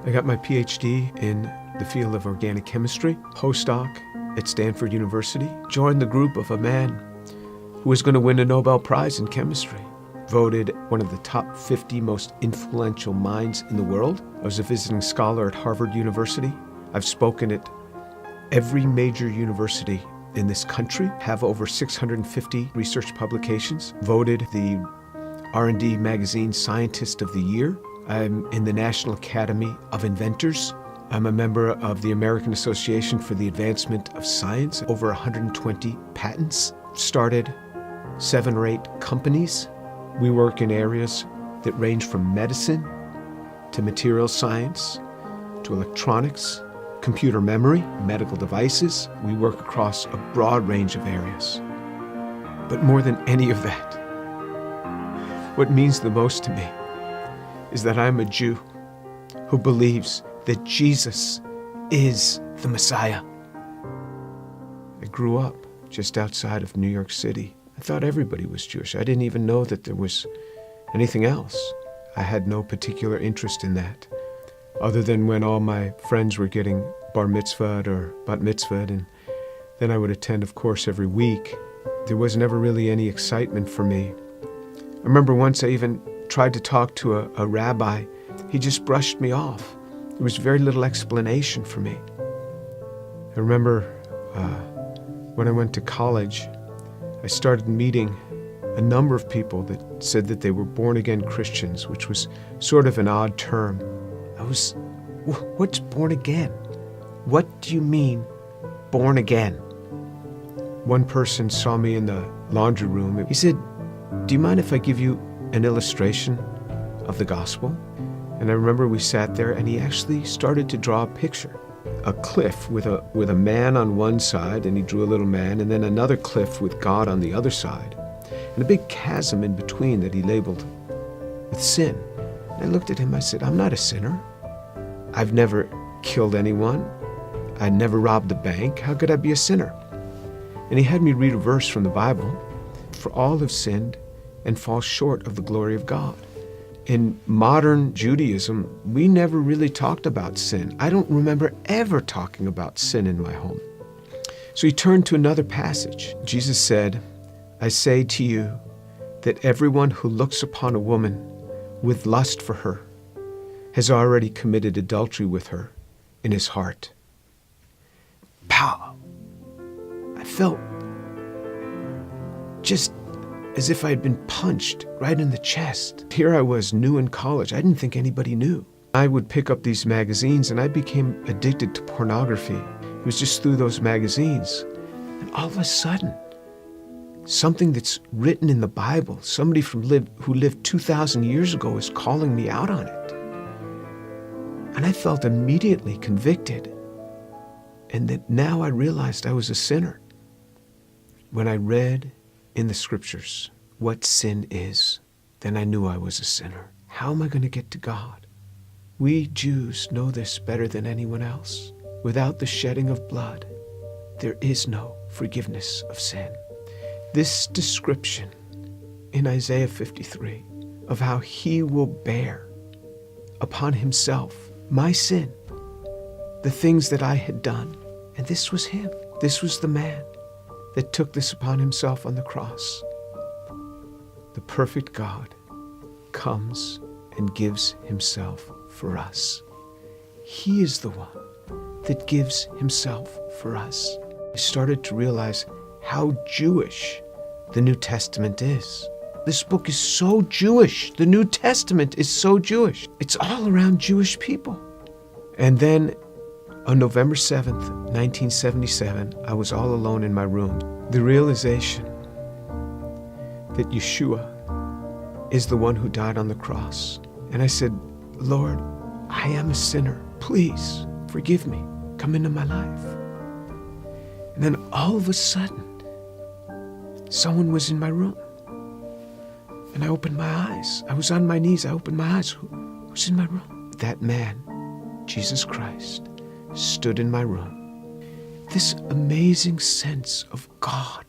I got my PhD in the field of organic chemistry, postdoc at Stanford University, joined the group of a man who was going to win a Nobel Prize in chemistry, voted one of the top 50 most influential minds in the world. I was a visiting scholar at Harvard University. I've spoken at every major university in this country, have over 650 research publications, voted the R&D magazine Scientist of the Year. I'm in the National Academy of Inventors. I'm a member of the American Association for the Advancement of Science, over 120 patents, started 7 or 8 companies. We work in areas that range from medicine to material science to electronics, computer memory, medical devices. We work across a broad range of areas. But more than any of that, what means the most to me is that I'm a Jew who believes that Jesus is the Messiah. I grew up just outside of New York City. I thought everybody was Jewish. I didn't even know that there was anything else. I had no particular interest in that, other than when all my friends were getting bar mitzvahed or bat mitzvahed, and then I would attend, of course, every week. There was never really any excitement for me. I remember once I even tried to talk to a rabbi. He just brushed me off. There was very little explanation for me. I remember when I went to college, I started meeting a number of people that said that they were born-again Christians, which was sort of an odd term. What's born again? What do you mean, born again? One person saw me in the laundry room. He said, "Do you mind if I give you an illustration of the gospel?" And I remember we sat there and he actually started to draw a picture. A cliff with a man on one side, and he drew a little man, and then another cliff with God on the other side, and a big chasm in between that he labeled with sin. And I looked at him, I said, "I'm not a sinner. I've never killed anyone. I never robbed a bank. How could I be a sinner?" And he had me read a verse from the Bible. "For all have sinned and fall short of the glory of God." In modern Judaism, we never really talked about sin. I don't remember ever talking about sin in my home. So he turned to another passage. Jesus said, "I say to you that everyone who looks upon a woman with lust for her has already committed adultery with her in his heart." Pow! I felt just as if I had been punched right in the chest. Here I was, new in college. I didn't think anybody knew. I would pick up these magazines and I became addicted to pornography. It was just through those magazines. And all of a sudden, something that's written in the Bible, somebody who lived 2,000 years ago is calling me out on it. And I felt immediately convicted. And that now I realized I was a sinner. When I read in the scriptures what sin is, then I knew I was a sinner. How am I going to get to God? We Jews know this better than anyone else. Without the shedding of blood, there is no forgiveness of sin. This description in Isaiah 53 of how he will bear upon himself my sin, the things that I had done, and this was him. This was the man that took this upon himself on the cross. The perfect God comes and gives himself for us. He is the one that gives himself for us. I started to realize how Jewish the New Testament is. This book is so Jewish. The New Testament is so Jewish. It's all around Jewish people. And then on November 7th, 1977, I was all alone in my room. The realization that Yeshua is the one who died on the cross. And I said, "Lord, I am a sinner. Please forgive me. Come into my life." And then all of a sudden, someone was in my room. And I opened my eyes. I was on my knees. I opened my eyes. Who's in my room? That man, Jesus Christ, stood in my room. This amazing sense of God.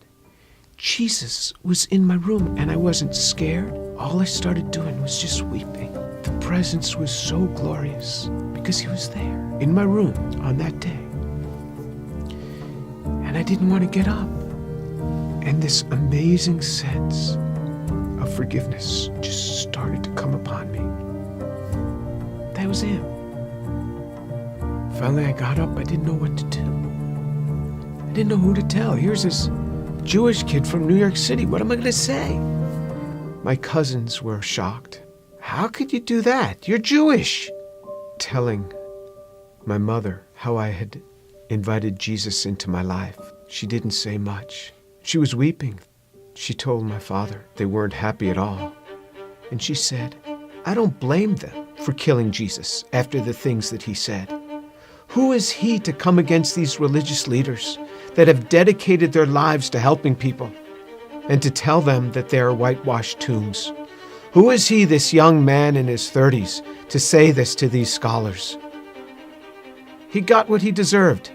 Jesus was in my room, and I wasn't scared. All I started doing was just weeping. The presence was so glorious because he was there in my room on that day. And I didn't want to get up. And this amazing sense of forgiveness just started to come upon me. That was him. Finally, I got up. I didn't know what to do. I didn't know who to tell. Here's this Jewish kid from New York City. What am I going to say? My cousins were shocked. How could you do that? You're Jewish. Telling my mother how I had invited Jesus into my life. She didn't say much. She was weeping. She told my father they weren't happy at all. And she said, I don't blame them for killing Jesus after the things that he said. Who is he to come against these religious leaders that have dedicated their lives to helping people and to tell them that they are whitewashed tombs? Who is he, this young man in his 30s, to say this to these scholars? He got what he deserved.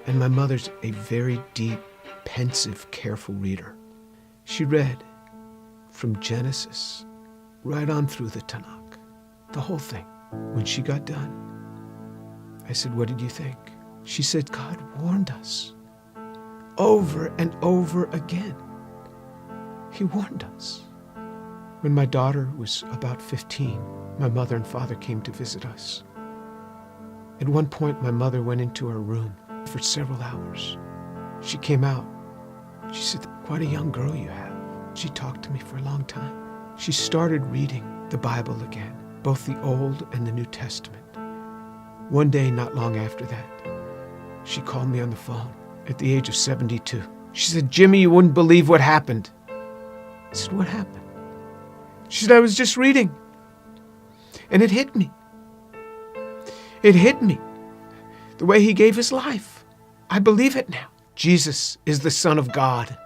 And my mother's a very deep, pensive, careful reader. She read from Genesis right on through the Tanakh, the whole thing. When she got done, I said, what did you think? She said, God warned us over and over again. He warned us. When my daughter was about 15, my mother and father came to visit us. At one point, my mother went into her room for several hours. She came out. She said, quite a young girl you have. She talked to me for a long time. She started reading the Bible again, both the Old and the New Testament. One day, not long after that, she called me on the phone at the age of 72. She said, Jimmy, you wouldn't believe what happened. I said, what happened? She said, I was just reading. And it hit me. It hit me. The way he gave his life. I believe it now. Jesus is the Son of God.